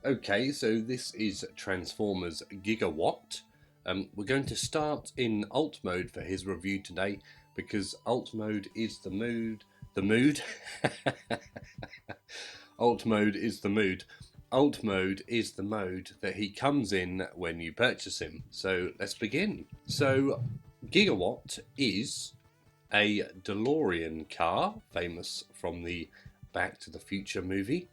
Okay, so this is Transformers Gigawatt. We're going to start in alt mode for his review today because alt mode is the mood. The mood? Alt mode is the mood. Alt mode is the mode that he comes in when you purchase him. So let's begin. So Gigawatt is a DeLorean car, famous from the Back to the Future movie.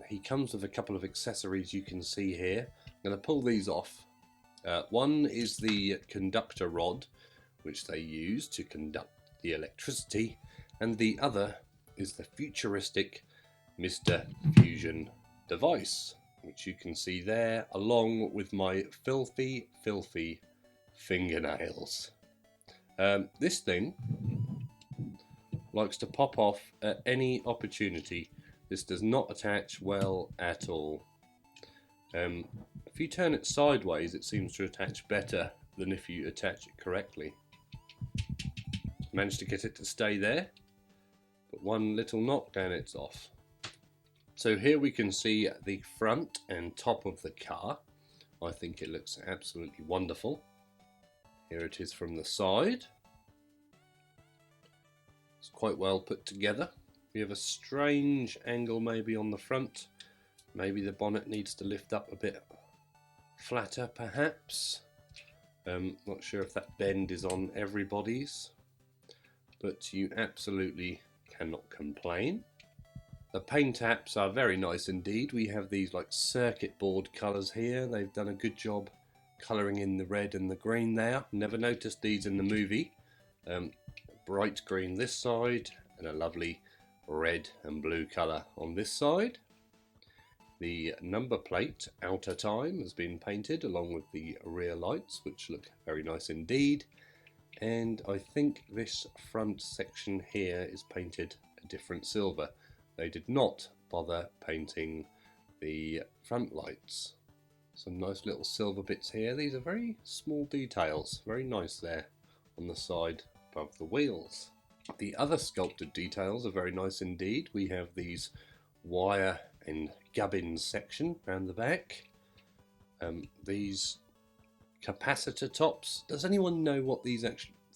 He comes with a couple of accessories you can see here. I'm going to pull these off. One is the conductor rod, which they use to conduct the electricity, and the other is the futuristic Mr. Fusion device, which you can see there, along with my filthy fingernails. This thing likes to pop off at any opportunity. This does not attach well at all. If you turn it sideways, it seems to attach better than if you attach it correctly. Managed to get it to stay there, but one little knock and it's off. So here we can see the front and top of the car. I think it looks absolutely wonderful. Here it is from the side. It's quite well put together. We have a strange angle maybe on the front. Maybe the bonnet needs to lift up a bit flatter perhaps. Not sure if that bend is on everybody's, but you absolutely cannot complain. The paint apps are very nice indeed. We have these like circuit board colours here. They've done a good job colouring in the red and the green there. Never noticed these in the movie. Bright green this side and a lovely red and blue colour on this side. The number plate outer time has been painted along with the rear lights, which look very nice indeed. And I think this front section here is painted a different silver. They did not bother painting the front lights. Some nice little silver bits here. These are very small details, very nice there on the side above the wheels. The other sculpted details are very nice indeed. We have these wire and gubbins section around the back. These capacitor tops. Does anyone know what these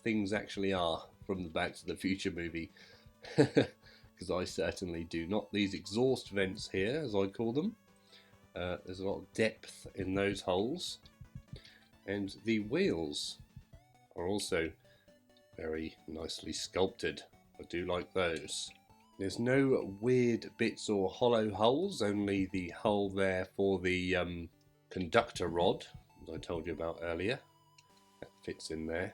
things actually are from the Back to the Future movie? Because I certainly do not. These exhaust vents here, as I call them. There's a lot of depth in those holes. And the wheels are also very nicely sculpted. I do like those. There's no weird bits or hollow holes, only the hole there for the conductor rod, as I told you about earlier. That fits in there.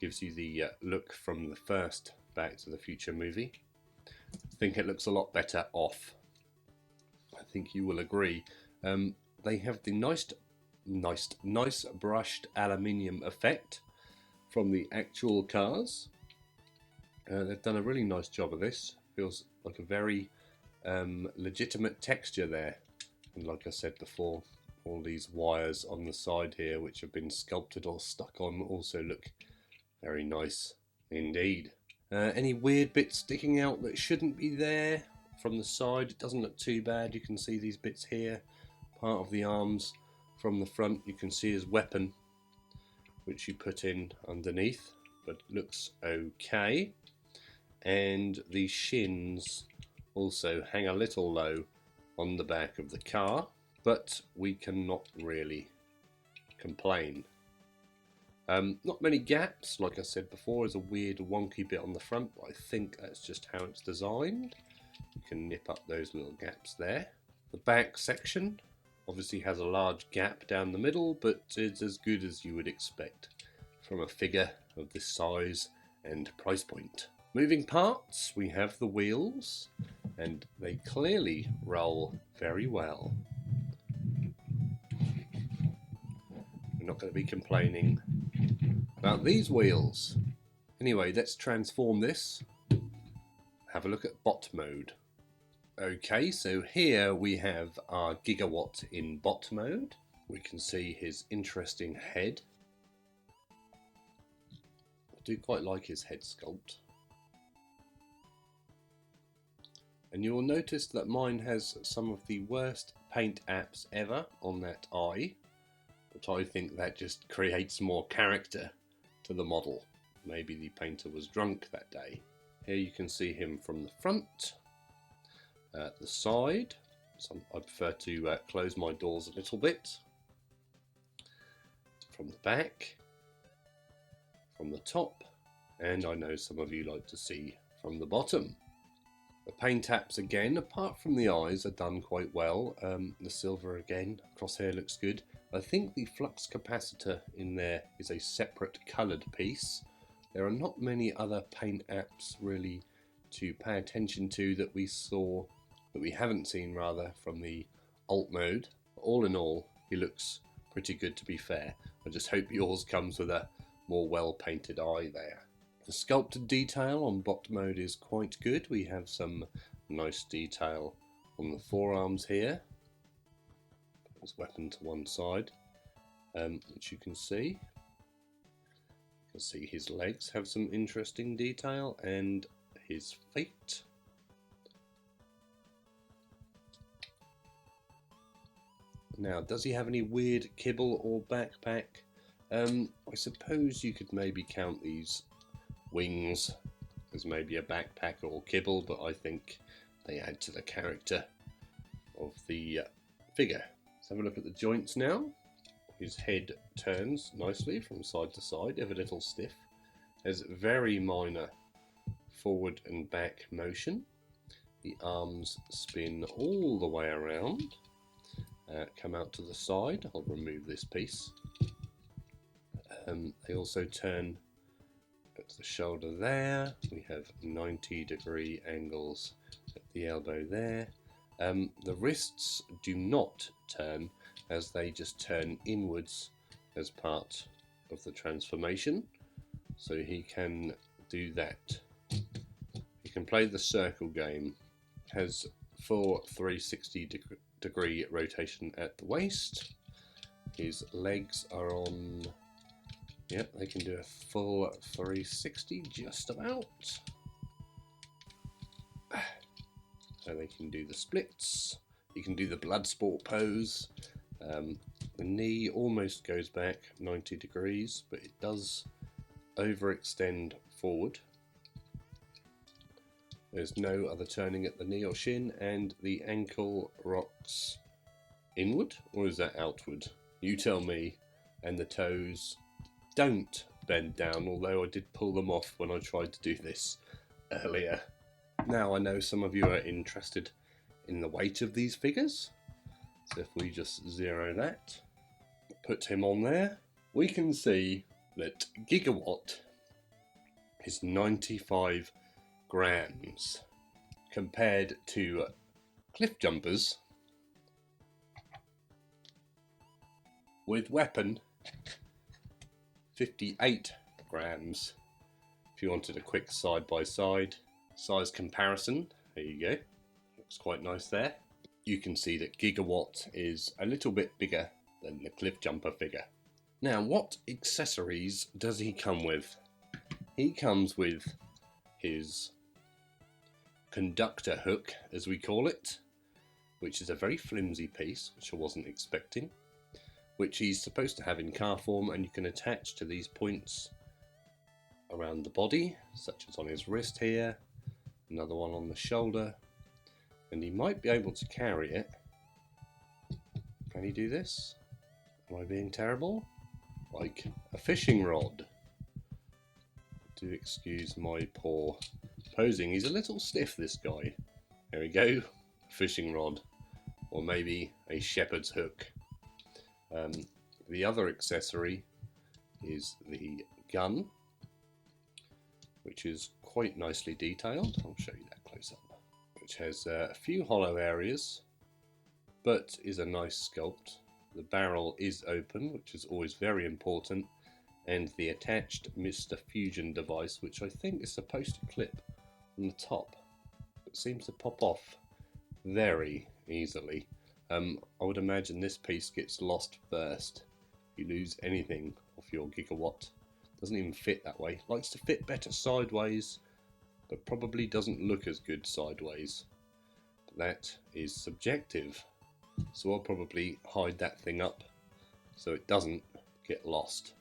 Gives you the look from the first Back to the Future movie. I think it looks a lot better off. I think you will agree. They have the nice brushed aluminium effect from the actual cars. They've done a really nice job of this. Feels like a very legitimate texture there. And like I said before, all these wires on the side here, which have been sculpted or stuck on, also look very nice indeed. Any weird bits sticking out that shouldn't be there from the side? It doesn't look too bad. You can see these bits here, part of the arms from the front. You can see his weapon, which you put in underneath, but looks okay. And the shins also hang a little low on the back of the car, but we cannot really complain. Not many gaps, like I said before. There's a weird wonky bit on the front, but I think that's just how it's designed. You can nip up those little gaps there. The back section obviously has a large gap down the middle, but it's as good as you would expect from a figure of this size and price point. Moving parts, we have the wheels, and they clearly roll very well. We're not going to be complaining about these wheels. Anyway, let's transform this. Have a look at bot mode. Okay, so here we have our Gigawatt in bot mode. We can see his interesting head. I do quite like his head sculpt. And you will notice that mine has some of the worst paint apps ever on that eye, but I think that just creates more character to the model. Maybe the painter was drunk that day. Here you can see him from the front, the side. So I prefer to close my doors a little bit. From the back, from the top, and I know some of you like to see from the bottom. The paint apps again, apart from the eyes, are done quite well. The silver again, crosshair looks good. I think the flux capacitor in there is a separate coloured piece. There are not many other paint apps really to pay attention to that we haven't seen rather, from the alt mode. All in all, he looks pretty good, to be fair. I just hope yours comes with a more well painted eye there. The sculpted detail on bot mode is quite good. We have some nice detail on the forearms here. Put his weapon to one side, which you can see. You can see his legs have some interesting detail, and his feet. Now, does he have any weird kibble or backpack? I suppose you could maybe count these wings as maybe a backpack or kibble, but I think they add to the character of the figure. Let's have a look at the joints now. His head turns nicely from side to side, ever a little stiff. Has very minor forward and back motion. The arms spin all the way around, come out to the side. I'll remove this piece. They also turn at the shoulder there. We have 90-degree angles at the elbow there. The wrists do not turn, as they just turn inwards as part of the transformation. So he can do that. He can play the circle game. Has full 360-degree rotation at the waist. His legs are on... Yep, they can do a full 360 just about. So they can do the splits. You can do the blood sport pose. The knee almost goes back 90 degrees, but it does overextend forward. There's no other turning at the knee or shin, and the ankle rocks inward, or is that outward? You tell me. And the toes don't bend down, although I did pull them off when I tried to do this earlier. Now I know some of you are interested in the weight of these figures, so if we just zero that, put him on there, we can see that Gigawatt is 95 grams compared to cliff jumpers with weapon 58 grams. If you wanted a quick side-by-side size comparison, there you go. Looks quite nice there. You can see that Gigawatt is a little bit bigger than the cliff jumper figure. Now, what accessories does he come with? He comes with his conductor hook, as we call it, which is a very flimsy piece, which I wasn't expecting, which he's supposed to have in car form, and you can attach to these points around the body, such as on his wrist here, another one on the shoulder, and he might be able to carry it. Can he do this? Am I being terrible? Like a fishing rod. Do excuse my poor posing. He's a little stiff, this guy. There we go. A fishing rod. Or maybe a shepherd's hook. The other accessory is the gun, which is quite nicely detailed. I'll show you that close up. Which has a few hollow areas, but is a nice sculpt. The barrel is open, which is always very important, and the attached Mr. Fusion device, which I think is supposed to clip on the top, but seems to pop off very easily. I would imagine this piece gets lost first. If you lose anything off your Gigawatt, doesn't even fit that way. Likes to fit better sideways, but probably doesn't look as good sideways. that is subjective. So I'll probably hide that thing up so it doesn't get lost.